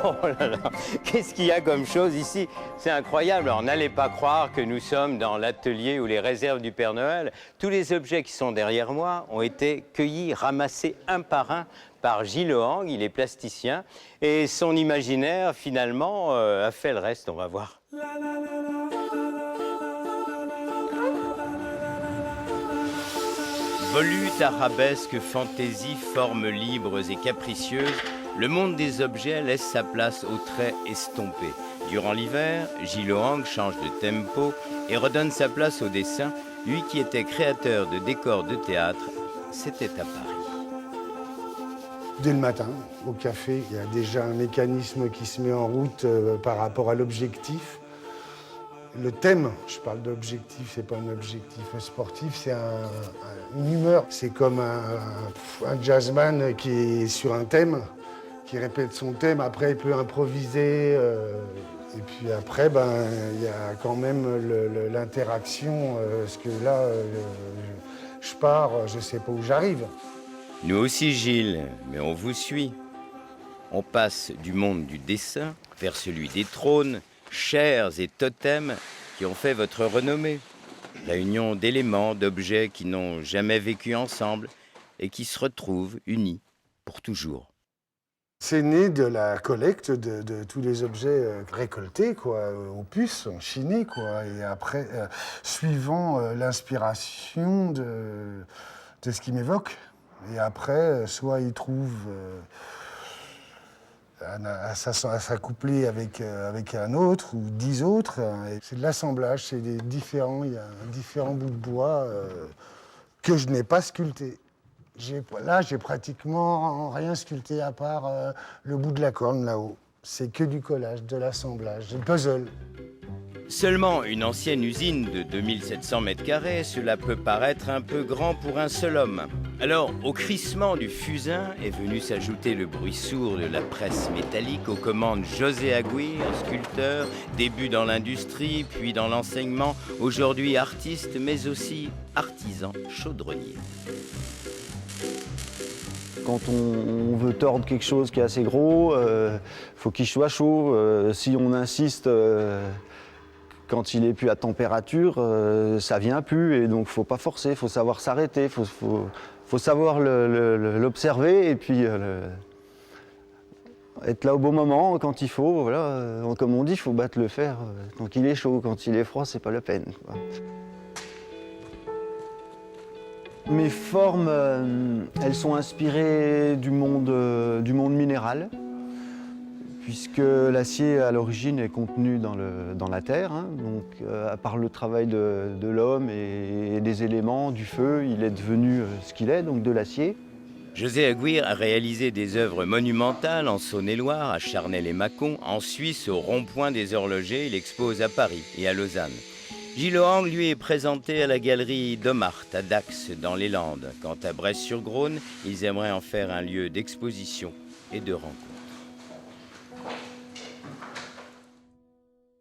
Oh là là, qu'est-ce qu'il y a comme chose ici? C'est incroyable. Alors n'allez pas croire que nous sommes dans l'atelier ou les réserves du Père Noël. Tous les objets qui sont derrière moi ont été cueillis, ramassés un par un par Gilles Hoang, il est plasticien, et son imaginaire finalement a fait le reste, on va voir. Volutes, arabesques, fantaisies, formes libres et capricieuses, le monde des objets laisse sa place aux traits estompés. Durant l'hiver, Gilles Hoang change de tempo et redonne sa place au dessin, lui qui était créateur de décors de théâtre, c'était à Paris. Dès le matin, au café, il y a déjà un mécanisme qui se met en route par rapport à l'objectif. Le thème, je parle d'objectif, c'est pas un objectif sportif, c'est une humeur. C'est comme un jazzman qui est sur un thème, qui répète son thème, après il peut improviser. Et puis après, il y a quand même l'interaction, parce que là, je pars, je sais pas où j'arrive. Nous aussi, Gilles, mais on vous suit. On passe du monde du dessin vers celui des trônes, chairs et totems qui ont fait votre renommée. La union d'éléments, d'objets qui n'ont jamais vécu ensemble et qui se retrouvent unis pour toujours. C'est né de la collecte de tous les objets récoltés, quoi, aux puces, chinés, quoi. Et après, suivant l'inspiration de ce qui m'évoque. Et après, soit ils trouvent à s'accoupler avec un autre ou 10 autres. C'est de l'assemblage, c'est il y a différents bouts de bois que je n'ai pas sculptés. Là, j'ai pratiquement rien sculpté à part le bout de la corne là-haut. C'est que du collage, de l'assemblage, du puzzle. Seulement une ancienne usine de 2700 m², cela peut paraître un peu grand pour un seul homme. Alors, au crissement du fusain est venu s'ajouter le bruit sourd de la presse métallique aux commandes José Aguirre, sculpteur, début dans l'industrie, puis dans l'enseignement, aujourd'hui artiste, mais aussi artisan chaudronnier. Quand on veut tordre quelque chose qui est assez gros, faut qu'il soit chaud. Si on insiste quand il est plus à température, ça vient plus et donc faut pas forcer, faut savoir s'arrêter, faut savoir l'observer et puis être là au bon moment quand il faut. Voilà, comme on dit, il faut battre le fer tant qu'il est chaud. Quand il est froid, c'est pas la peine, quoi. Mes formes, elles sont inspirées du monde minéral, puisque l'acier à l'origine est contenu dans la terre. Hein. Donc, à part le travail de l'homme et des éléments, du feu, il est devenu ce qu'il est, donc de l'acier. José Aguirre a réalisé des œuvres monumentales en Saône-et-Loire, à Charnay-les-Mâcons, en Suisse, au rond-point des Horlogers. Il expose à Paris et à Lausanne. Gilles Hoang, lui, est présenté à la galerie Domart, à Dax, dans les Landes. Quant à Brest-sur-Grosne, ils aimeraient en faire un lieu d'exposition et de rencontre.